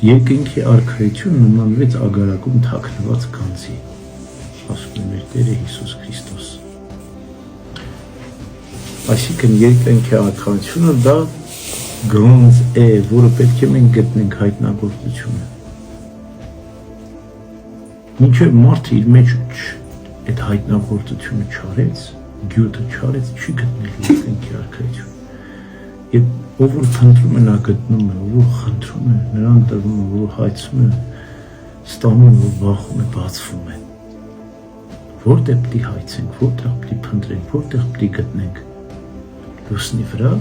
երկինքի արքայությունը նմանվեց ագարակում թաքնված գանձի, ասում է մեր Տերը Հիսուս Քրիստոս։ Այսինքն երկինքի արքայությունը դա գանձ է, որը պետք է մենք գտնենք հայտնագործությունը։ Մինչև մարդը իր մեջ այդ հայտնագործությունը չարեց, գյուտը չարեց, չի գտնել երկինքի արքայությունը։ Եվ ով որ փնտրում է, նա գտնում է, ով որ խնդրում է, նրան տրվում է, որ հայցում է, ստանում, որ բախում է, բացվում է։ Որտեղ պիտի հայցենք, որտեղ պիտի փնտրենք, որտեղ պիտի գտնենք։ Լուսնի վրա,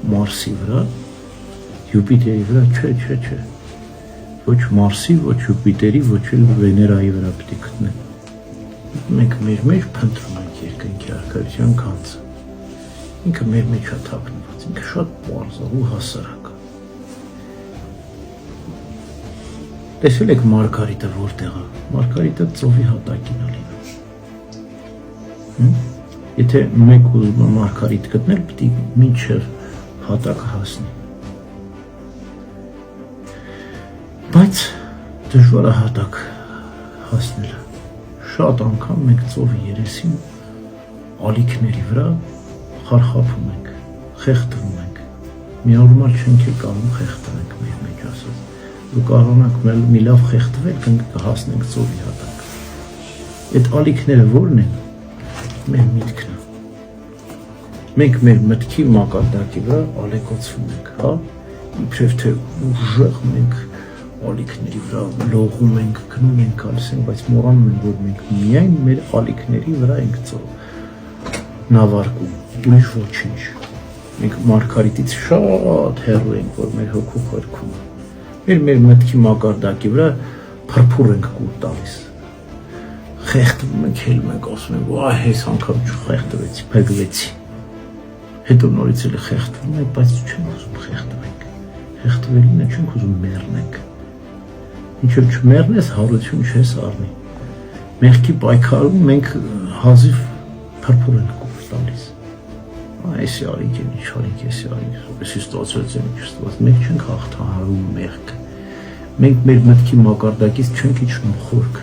Մարսի վրա, Յուպիտերի վրա, չէ։ Ոչ Մարսի, ոչ Յուպիտերի, ոչ էլ Վեներայի վրա պիտի գտնենք։ Մենք մեր մեջ փնտրում ենք երկինքի արքայության գանձը։ Ինքը մեր մեջ է թաքնված, ինքը շատ պարզ է ու հասարակ է։ Տեսել եք Մարգարիտը որտեղ է։ Մարգարիտը ծովի հատակին է լինում։ Եթե մեկ ուզում է Մարգարիտ գտնել, պիտի մինչև հատակը հասնի։ Բայց դժվար է հատակ հասնելը։ Շատ անգամ մենք ծովի երեսին ալիքների վրա խարխափում ենք, խեղդվում ենք։ Միանորմալ չենք կարող խեղդվենք մեր մեջ ասած։ Ու կարողանանք մի լավ խեղդվել, կհասնենք ծովի հատակ։ Այդ ալիքները ո՞րն են։ Մեր միտքն է։ Մենք մեր մտքի մակարդակի վրա ալեկոծվում ենք, հա։ Իբրև թե ուժեղ մենք ալիքների վրա լողում ենք, գնում ենք, գալիս ենք, բայց մոռանում ենք, որ մենք միայն մեր ալիքների վրա ենք նավարկում, ուրիշ ոչինչ։ Մենք Մարգարիտից շատ հեռու ենք, որ մեր հոգու խորքում։ Մեր մտքի մակարդակի վրա փրփուր ենք կուլ տալիս։ Խեղդվում ենք, հելում ենք, ասում ենք, «Այ, այս անգամ չխեղդվեցի, փրկվեցի»։ Հետո նորից էլ խեղդվում ենք, բայց չենք ուզում խեղդվենք։ Խեղդվելինը չենք ուզում մեռնենք։ Մինչև չմեռնես, հարություն չես առնի։ Մեղքի պայքարում մենք հազիվ փրփուր ենք կուլ տալիս։ Այսի արիք են, ինչ արիք, էսի արիք, էսի ստացվեց են, ինչ ստացվեց։ Մենք չենք հաղթահարում մեղքը։ Մենք մեր մտքի մակարդակից չենք իջնում խորք։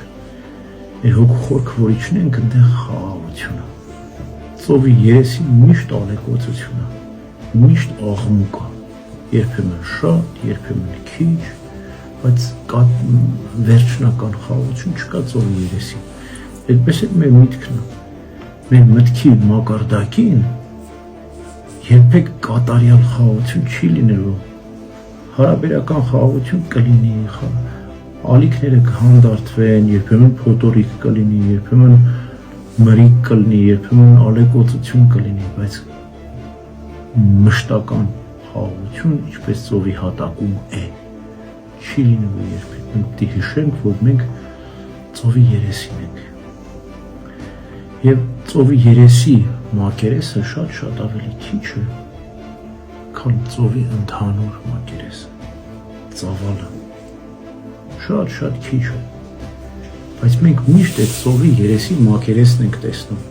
Մեր հոգու խորքը, որ իջնենք, այնտեղ խաղաղություն է։ Ծովի երեսին միշտ ալեկոծություն է, միշտ աղմուկ է, երբեմն շատ, երբեմն քիչ, բայց վերջնական խաղաղություն չկա ծովի երեսին։ Այդպես էլ մեր միտքն է։ Մեր մտքի մակարդակին երբեք կատարյալ խաղաղություն չի լինելու։ Հարաբերական խաղաղություն կլինի, ալիքները կհանդարտվեն, երբեմն փոթորիկ կլինի, երբեմն մրիկ կլինի, երբեմն ալեկոծություն կլինի, բայց մշտական խաղաղություն, ինչպես ծովի հատակում է, չի լինելու երբեք։ Մենք պիտի հիշենք, որ մենք ծովի երեսին ենք։ Եվ ծովի երեսի մակերեսը շատ ավելի քիչ է, քան ծովի ընդհանուր մակերեսը, ծավալը, շատ քիչ է, բայց մենք միշտ այդ ծովի երեսի մակերեսն ենք տեսնում,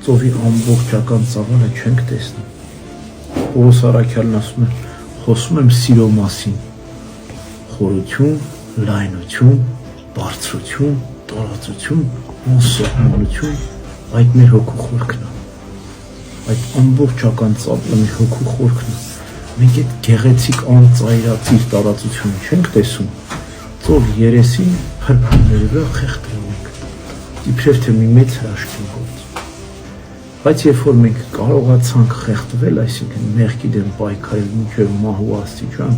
ծովի ամբողջական ծավալը չենք տեսնում։ Պողոս առաքյալն ասում է, խոսում եմ սիրո մասին, խորություն, լայնություն, բարձրություն, տարածություն, անսահմանություն, այդ մեր հոգու խորքն է, այդ ամբողջական ծավալը մեր հոգու խորքն է։ Մենք այդ գեղեցիկ անծայրածիր տարածությունը չենք տեսում, ծով երեսին փրփուրների վրա խեղդվում ենք, իբրև թե մի մեծ հրաշքի գործ։ Բայց երբ որ մենք կարողացանք խեղդվել, այսինքն մեղքի դեմ պայքարել մինչև մահու աստիճան,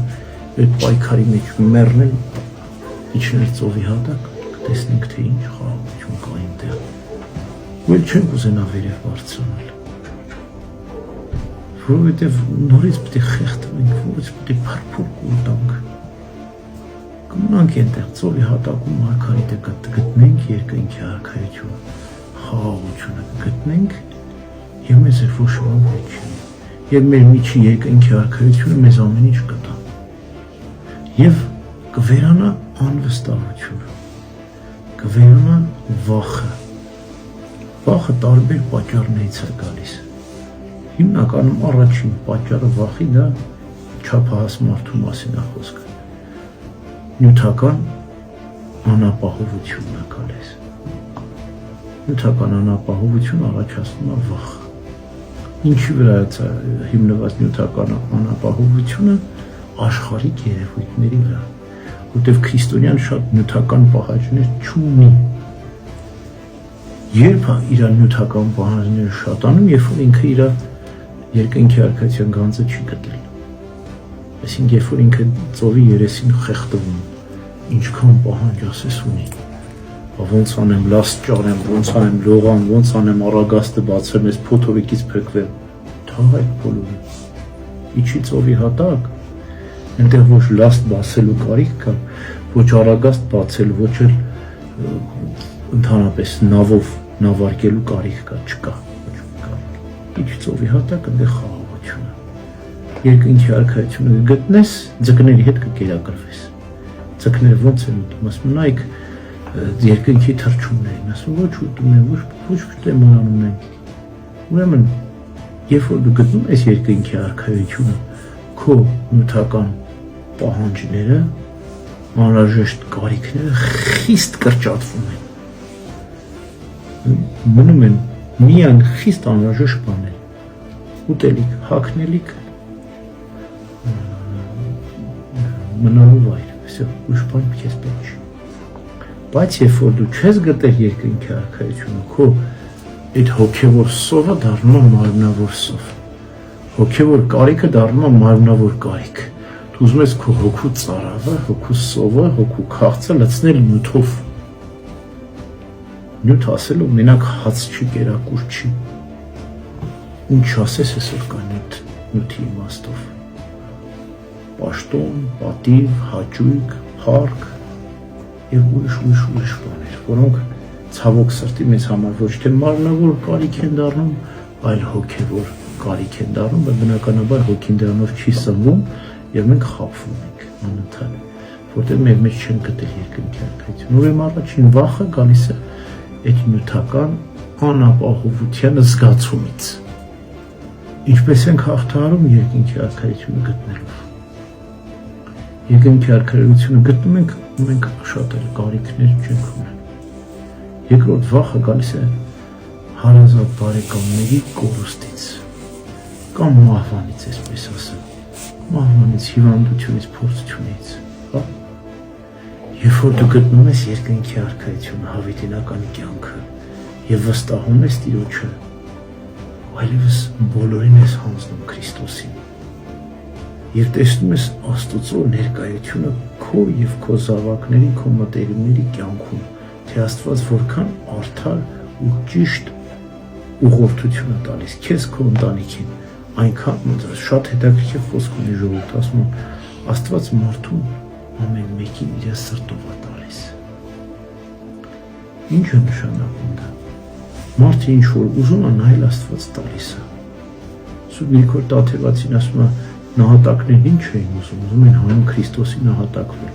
այդ պայքարի մեջ մեռնել, իջնել ծովի հատակ, կտեսնենք թե ինչ խաղաղություն կա այնտեղ։ Ու էլ չենք ուզենա վերև բարձրանալ, որովհետև նորից պիտի խեղդվենք, նորից պիտի փրփուր կուլ տանք։ Կմնանք այնտեղ ծովի հատակում Մարգարիտը գտնենք երկինքի արքայությունը, խաղաղությունը գտնենք եւ մեզ էլ ոչ ոք չի։ Եվ մեր միջի երկինքի արքայությունը մեզ ամեն ինչ կտա։ Եվ կվերանա անվստահությունը, կվերանա վախը։ Վախը տարբեր պատճառներից է գալիս։ Հիմնականում առաջին պատճառը վախի դա չափահաս մարդու մասին է խոսքը։ նյութական անապահովությունն է գալիս։ Նյութական անապահովություն առաջացնում է վախ։ Ինչի վրա է հիմնված նյութական անապահովությունը աշխարհիկ երևույթների վրա, որտեղ քրիստոնյան շատ նյութական պահանջներ չունի։ Երբ իր նյութական պահանջները շատանում, երբ որ ինքը իր երկնքի արքայության գանձը չի գտել։ Այսինքն երբ որ ինքը ծովի երեսին խեղդվում, ինչքան պահանջ ասես ունի։ Ոնց անեմ լաստ ճարեմ, ոնց անեմ լողամ, ոնց անեմ առագաստը բացեմ, այս փոթորիկից փրկվեմ։ Թող այդ բոլորը։ Իջի ծովի հատակ, այնտեղ ոչ լաստ բացելու կարիք կա, ոչ առագաստ բացել, ոչ էլ ընդհանրապես նավով նավարկելու կարիք կա, չկա։ Իջի ծովի հատակ, այնտեղ խաղաղություն է։ Երկնքի արքայությունը գտնես, ձկների հետ կկերակրվես։ Ձկները ոնց են ուտում, ասում նայեք երկնքի թռչուններին, ասում ոչ ուտում են, ոչ դեմանում են։ Ուրեմն, երբ որ դու գտնում ես երկնքի արքայությունը, քո նյութական պահանջները, անհրաժեշտ կարիքները խիստ կրճատվում են։ Մնում են միայն խիստ անհրաժեշտ բաներ, ուտելիք, հագնելիք, մնալու վայր, ուրիշ բան քեզ պետք չի։ Բայց երբ որ դու չես գտել երկնքի արքայությունը, քո այդ հոգևոր սովը դառնում է մարմնավոր սով, հոգևոր կարիքը դառնում է մարմնավոր կարիք։ Դու ուզում ես քո հոգու ծարավը, հոգու սովը, հոգու քաղցը լցնել նյութով։ Նյութ ասելով մենակ հաց չի, կերակուր չի։ Ինչ ասես այսօր կա նյութի իմաստով։ Պաշտոն, պատիվ, հաճույք, փառք եւ ուրիշ բաներ, որոնք ցավոք սրտի մեզ համար ոչ թե մարմնավոր կարիք են դառնում, այլ հոգևոր կարիք են դառնում, բայց բնականաբար հոգին դրանով չի սնվում եւ մենք խաբվում ենք անընդհատ, որտեղ մեր մեջ չեն գտել երկնքի արքայությունը։ Ուրեմն առաջին վախը գալիս է այդ նյութական անապահովության զգացումից։ Ինչպես ենք հաղթահարում երկնքի արքայությունը գտնելով։ Երկնքի արքայությունը գտնում ենք, մենք շատ էլ կարիքներ չենք ունենում։ Երկրորդ վախը գալիս է հարազատ բարեկամների կորուստից կամ մահվանից, այսպես ասեմ, մահվանից, հիվանդությունից, փորձությունից, հա։ Երբ որ դու գտնում ես երկնքի արքայությունը, հավիտենական կյանքը եւ վստահում ես Տիրոջը, այլևս բոլորին ես հանձնում Քրիստոսին։ Երբ տեսնում ես Աստծո ներկայությունը քո եւ քո զավակների, քո մտերիմների կյանքում, թե Աստված որքան արդար ու ճիշտ ուղղորդություն է տալիս քեզ քո ընտանիքին, այնքան շատ հետաքրքիր խոսք ունի ժողովուրդ, ասում են Աստված մարդուն ամեն մեկին իր սրտով է տալիս։ Ինչ է նշանակում դա։ Մարդը ինչ որ ուզում է, նայել Աստված տալիս է։ Սուրբ Գրիգոր Տաթևացին ասում է նահատակներն ինչ էին ուզում են հանուն Քրիստոսի նահատակվել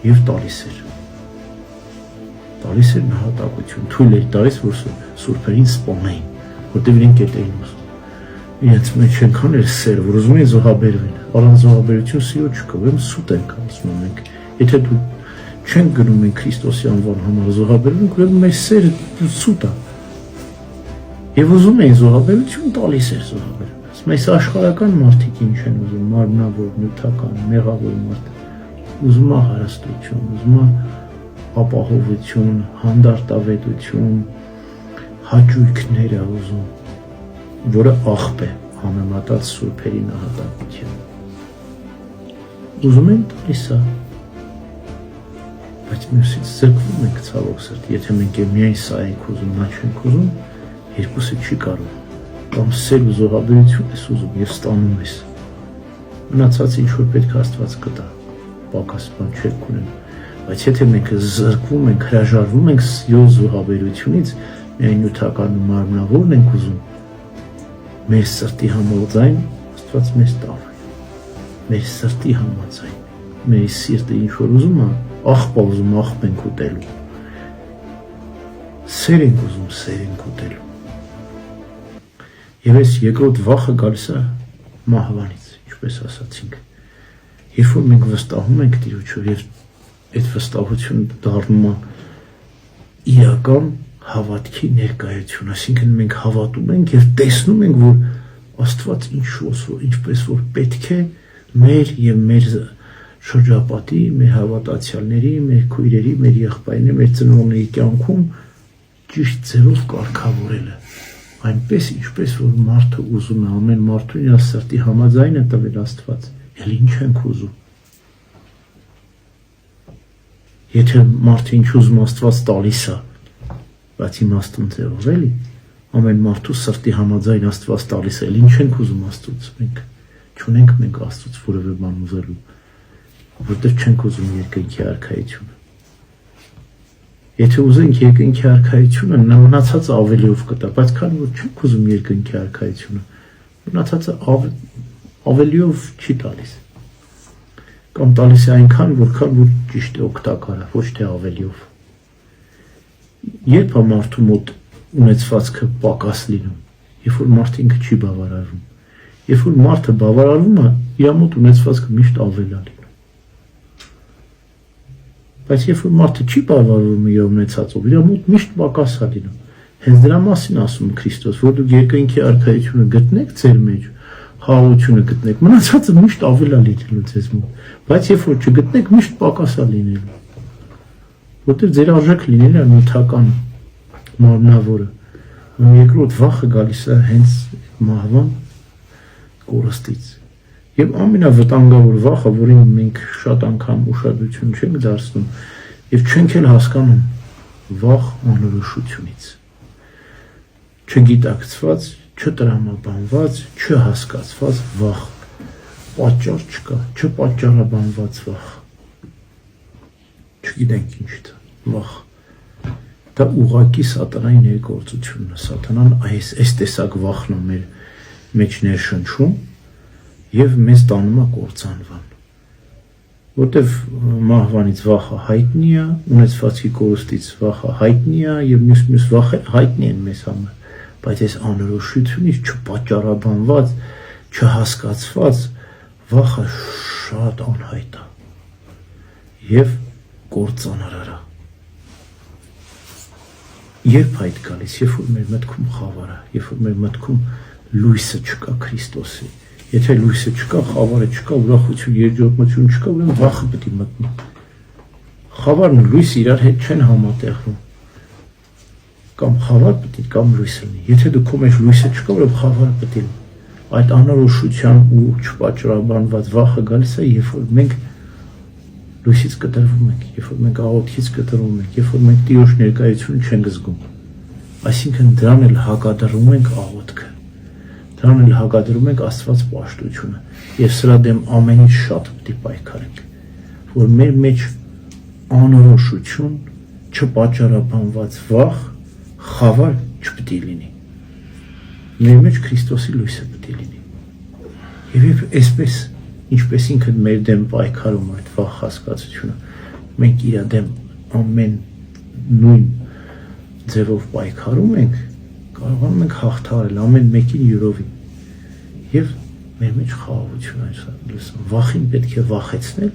եւ տալիս էր նահատակություն, թույլ էր տալիս, որ սուրբերին սպանեին, որտեղ իրենք էդ էին ուզում։ Իրենց մեջ այնքան էր սեր, որ ուզում էին զոհաբերվեն, առանց զոհաբերություն սիրո չկա, ուրեմն սուտ ենք ասում մենք։ Եթե դու չենք գնում են Քրիստոսի անվան համար զոհաբերվենք, ուրեմն մեր սերը սուտ է։ Եվ ուզում էին զոհաբերություն, տալիս էր զոհաբերություն։ Այս աշխարհական մարդիկ ինչ են ուզում, մարմնավոր, նյութական, մեղավոր մարդ, ուզում է հարստություն, ուզում է ապահովություն, հանդարտավետություն, հաճույքներ է ուզում, որը աղբ է համեմատած սուրբերի նահատակության։ Ուզում են տալիս է, բայց մյուսից զրկվում ենք ցավոք սրտի, եթե մենք միայն սա ենք ուզում, նա չենք ուզում, երկուսը չի կարող։ Կամ սեր ու զոհաբերություն ես ուզում եւ ստանում ես։ Մնացած ինչ որ պետք է Աստված կտա, պակաս բան չեք ունեն։ Բայց եթե մենք զրկվում ենք, հրաժարվում ենք զոհաբերությունից, միայն նյութական ու մարմնավորն ենք ուզում, մեր սրտի համաձայն Աստված մեզ տավ։ Մեր սրտի համաձայն, մեր սիրտը ինչ որ ուզում է, աղբ ուզում, աղբ ենք ուտելու։ Սեր ենք ուզում, սեր ենք ուտելու։ Եվ այս երկրորդ վախը գալիս է մահվանից, ինչպես ասացինք։ երբ որ մենք վստահում ենք Տիրոջով եւ այդ վստահությունը դառնում է իրական հավատքի ներկայություն, այսինքն մենք հավատում ենք եւ տեսնում ենք, որ Աստված ինչպես որ պետք է մեր եւ մեր շրջապատի, մեր հավատացյալների, մեր քույրերի, մեր եղբայրների, մեր ծնողների կյանքում ճիշտ ձևով կարգավորել է, այնպես ինչպես որ մարդը ուզում է, ամեն մարդու իր սրտի համաձայն է տվել Աստված, էլ ինչ ենք ուզում։ Եթե մարդը ինչ ուզում Աստված տալիս է, բայց իմաստուն ձևով էլի, ամեն մարդու սրտի համաձայն Աստված տալիս է, էլ ինչ ենք ուզում Աստծուց, մենք չունենք մենք Աստծուց որևէ բան ուզելու, որտեղ չենք ուզում երկնքի արքայությունը։ Եթե ուզենք երկնքի արքայությունը, մնացածը ավելիով կտա, բայց քանի որ չենք ուզում երկնքի արքայությունը, մնացածը ավելիով չի տալիս։ Կամ տալիս է այնքան, որքան որ ճիշտ է օգտակար է, ոչ թե ավելիով։ Երբ է մարդու մոտ ունեցվածքը պակաս լինում, երբ որ մարդը ինքը չի բավարարվում, երբ որ մարդը բավարարվում է, իր մոտ ունեցվածքը միշտ ավել է լինում։ Բայց երբ որ մարդը չի բավարարվում իր ունեցածով, իր մոտ միշտ պակաս է լինում։ Հենց դրա մասին ասում Քրիստոս, որ դուք երկնքի արքայությունը գտնեք ձեր մեջ, խաղաղությունը գտնեք, մնացածը միշտ ավել է լինելու ձեզ մոտ, բայց երբ որ չգտնեք, միշտ պակաս է լինելու, որտեղ ձեր արժեք լինել է նյութական մարմնավորը, երկրորդ վախը գալիս է հենց մահվան կորստից, եւ ամենավտանգավոր վախը, որին մենք շատ անգամ ուշադրություն չենք դարձնում եւ չենք էլ հասկանում, վախ անորոշությունից, չգիտակցված, չտրամաբանված, չհասկացված վախ, պատճառ չկա, չպատճառաբանված վախ, չգիտենք ինչ դա, վախ, դա ուղղակի սատանայի ներգործությունն է, սատանան այս տեսակ վախն է մեր մեջ ներշնչում եւ մեզ տանում է կործանվան, որտեվ մահվանից վախը հայտնի է, ունեցվածքի կորստից վախը հայտնի է եւ մյուս վախը հայտնի են մեզ համար, բայց այս անորոշությունից չպատճառաբանված, չհասկացված վախը շատ անհայտ է եւ կործանարար է։ Երբ այդ գալիս, երբ որ մեր մտքում խավար է, երբ որ մեր մտքում լույսը չկա Քրիստոսի, եթե լույսը չկա, խավարը չկա, ուրախություն, երջանկություն չկա, ուրեմն վախը պետք է մտնի։ Խավարն ու լույսը իրար հետ չեն համատեղվում։ Կամ խավար պետք է կամ լույս լինի։ Եթե դու քո մեջ լույսը չկա, ուրեմն խավարը պետք է լինի։ Այդ անորոշության ու չպատճառաբանված վախը գալիս է, երբ որ մենք լույսից կտրվում ենք, երբ որ մենք աղոթքից կտրվում ենք, երբ որ մենք Տիրոջ ներկայությունը չենք զգում։ Այսինքն դրան էլ հակադրում ենք աղոթքը, դրան էլ հակադրում ենք Աստված պաշտությունը եւ սրա դեմ ամենից շատ պետք է պայքարենք, որ մեր մեջ անորոշություն, չպատճառաբանված վախ, խավար չպետք է լինի։ Մեր մեջ Քրիստոսի լույսը պետք է լինի։ Եվ երբ այսպես ինչպես ինքը մեր դեմ պայքարում այդ վախ հասկացությունը, մենք իր դեմ ամեն նույն ձևով պայքարում ենք, կարողանում ենք հաղթահարել ամեն մեկին յուրովին եւ մեր մեջ խաղաղություն այսօր վախին պետք է վախեցնել,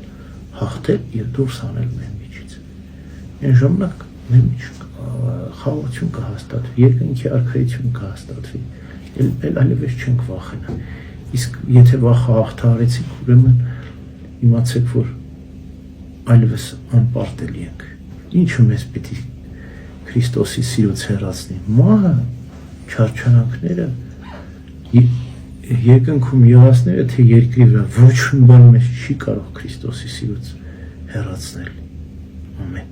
հաղթել եւ դուրս անել մեր միջից։ Այն ժամանակ մեր մեջ խաղաղություն կհաստատվի, երկնքի արքայություն կհաստատվի, էլ այլևս չենք վախենա։ Իսկ եթե վախը հաղթահարեցիք, ուրեմն իմացեք, որ այլևս անպարտելի ենք։ Ինչը մեզ պետք է Քրիստոսի սիրուց հեռացնի։ Մահը, չարչարանքները, երկնքում եղածները, թե երկրի վրա, ոչ մի բան մեզ չի կարող Քրիստոսի սիրուց հեռացնել։ Ամեն։